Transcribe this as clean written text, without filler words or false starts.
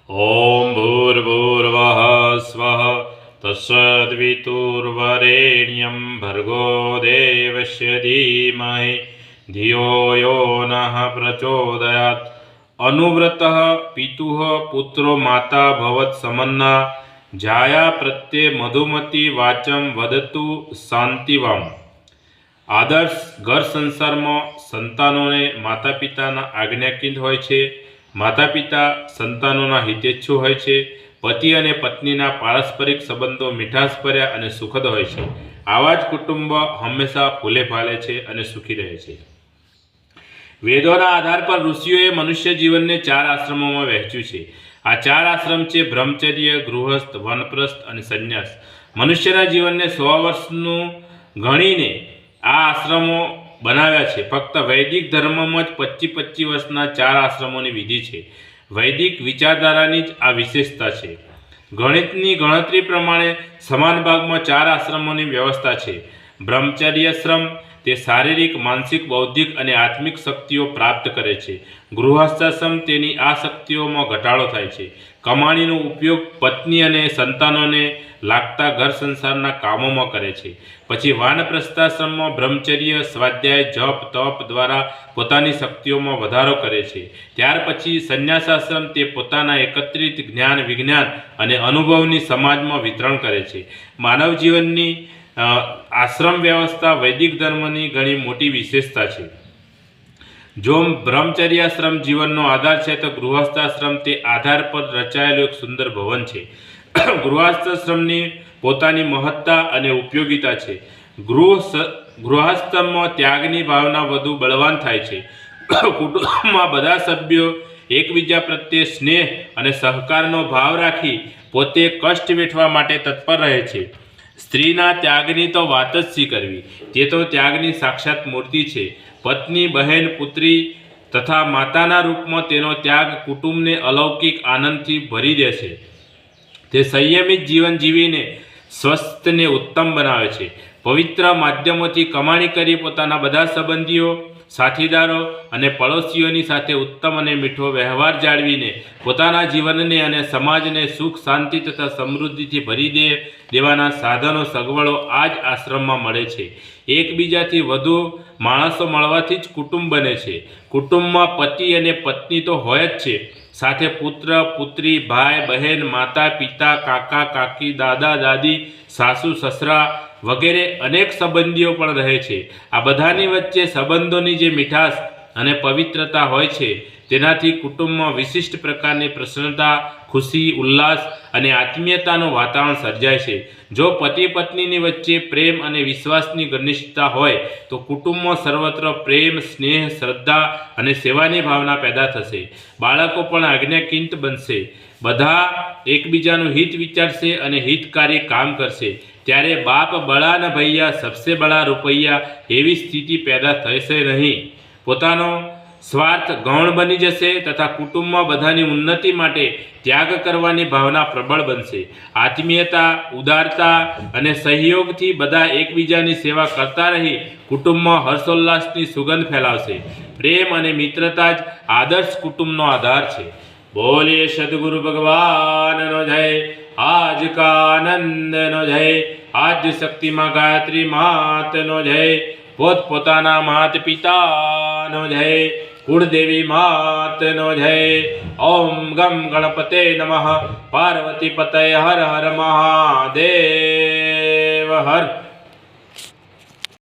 ॐ भूर्भुवः स्वः तत्सवितुर्वरेण्यं भर्गो देवस्य धीमहि धियो यो नः प्रचोदयात्। अनुव्रतः पितुः पुत्रो माता भवत् समन्ना जाया प्रत्ये मधुमती वाचं वदतु शांतिवाम। आदर्श घर संसार में संतानों ने माता पिता आज्ञाकीन होय छे। माता पिता संतानों हितेच्छु होय छे। पति और पत्नी पारस्परिक संबंधों मीठासभर्या और सुखद होय छे। आवा ज कुटुंब हमेशा फूले फाले छे और सुखी रहे छे। वेदोना आधार पर ऋषिओए मनुष्य जीवन ने 4 आश्रमों में वहेंच्युं छे। आ 4 आश्रम छे ब्रह्मचर्य, गृहस्थ, वनप्रस्थ और संन्यास। मनुष्यना जीवन ने 100 वर्षनु गणीने आ आश्रमों बनाव्या छे। फक्त वैदिक धर्म में ज 25-25 वर्षना 4 आश्रमों की विधि है। वैदिक विचारधारानी ज आ विशेषता है। गणितनी गणतरी प्रमाणे समान भाग में 4 आश्रमों की व्यवस्था है। ब्रह्मचर्याश्रम ते शारीरिक, मानसिक, बौद्धिक और आत्मिक शक्तिओ प्राप्त करे छे। गृहस्थाश्रम तेनी आ शक्तिओं में घटाड़ो थाय छे। कमाणीनो उपयोग पत्नी और संतानों ने लागता घर संसारना कामों में करे छे। पछी वानप्रस्थाश्रम में ब्रह्मचर्य, स्वाध्याय, जप, तप द्वारा पोतानी शक्तिओं में वधारो करे छे। त्यार पछी संन्यासाश्रम ते पोताना एकत्रित ज्ञान, विज्ञान और अनुभवनी समाज में वितरण करे छे। मानव जीवननी आश्रम व्यवस्था वैदिक धर्मनी घणी मोटी विशेषता है। जो ब्रह्मचर्याश्रम जीवनનો आधार है तो गृहस्थाश्रम ते आधार पर रचायेलुं एक सुंदर भवन है। गृहस्थाश्रमनी पोतानी महत्ता और उपयोगिता है। गृहस्थમાં त्यागनी भावना વધુ બળવાન થાય છે। કુટુંબમાં બધા સભ્યો એકબીજા પ્રત્યે સ્નેહ અને સહકારનો ભાવ રાખી પોતે કષ્ટ વેઠવા માટે તત્પર રહે છે। સ્ત્રીના ત્યાગની તો વાત જ શી કરવી, તે તો ત્યાગની સાક્ષાત મૂર્તિ છે। પત્ની, બહેન, પુત્રી તથા માતાના રૂપમાં તેનો ત્યાગ કુટુંબને અલૌકિક આનંદથી ભરી દે છે। તે સંયમિત જીવન જીવીને સ્વસ્થ ને ઉત્તમ બનાવે છે। પવિત્ર માધ્યમોથી કમાણી કરી પોતાના બધા સંબંધીઓ, સાથીદારો અને પડોશીઓની સાથે ઉત્તમ અને મીઠો વ્યવહાર જાળવીને પોતાના જીવનને અને સમાજને સુખ, શાંતિ તથા સમૃદ્ધિથી ભરી દેવાના સાધનો, સગવડો આ જ આશ્રમમાં મળે છે। એકબીજાથી વધુ માણસો મળવાથી જ કુટુંબ બને છે। કુટુંબમાં પતિ અને પત્ની તો હોય જ છે, સાથે પુત્ર, પુત્રી, ભાઈ, બહેન, માતા, પિતા, કાકા, કાકી, દાદા, દાદી, સાસુ, સસરા वगैरह अनेक संबंधीओ पण रहे छे। आ बधानी वच्चे संबंधोनी जे मीठास अने पवित्रता होय छे तेनाथी कुटुंबमां विशिष्ट प्रकारनी प्रसन्नता, खुशी, उल्लास अने आत्मीयतानुं वातावरण सर्जाय छे। जो पति पत्नीनी वच्चे प्रेम अने विश्वासनी घनिष्ठता होय तो कुटुंबमां सर्वत्र प्रेम, स्नेह, श्रद्धा अने सेवानी भावना पैदा थशे। बाळको पण आज्ञाकीन बनशे। बधा एकबीजानुं हित विचारशे अने हितकारी काम करशे। त्यारे बाप बड़ा न भैया सबसे बड़ा रुपया एवी स्थिति पैदा थशे नहीं। पोतानो स्वार्थ गौण बनी जशे तथा कुटुंब में बधानी उन्नति माटे त्याग करवानी भावना प्रबल बनशे। आत्मीयता, उदारता अने सहयोगथी बधा एकबीजानी सेवा करता रही कुटुंब में हर्षोल्लासनी सुगंध फैलावशे। प्रेम अने मित्रता ज आदर्श कुटुंबनो आधार छे। बोलिए सद्गुरु भगवान नो जय। आज का आनंद नो जय। आज शक्ति माँ गायत्री मात नो जय। पोत पोताना मात पिता नो जय। कुलदेवी मात नो जय। ओम गम गणपते नमः। पार्वती पतये हर हर महादेव हर।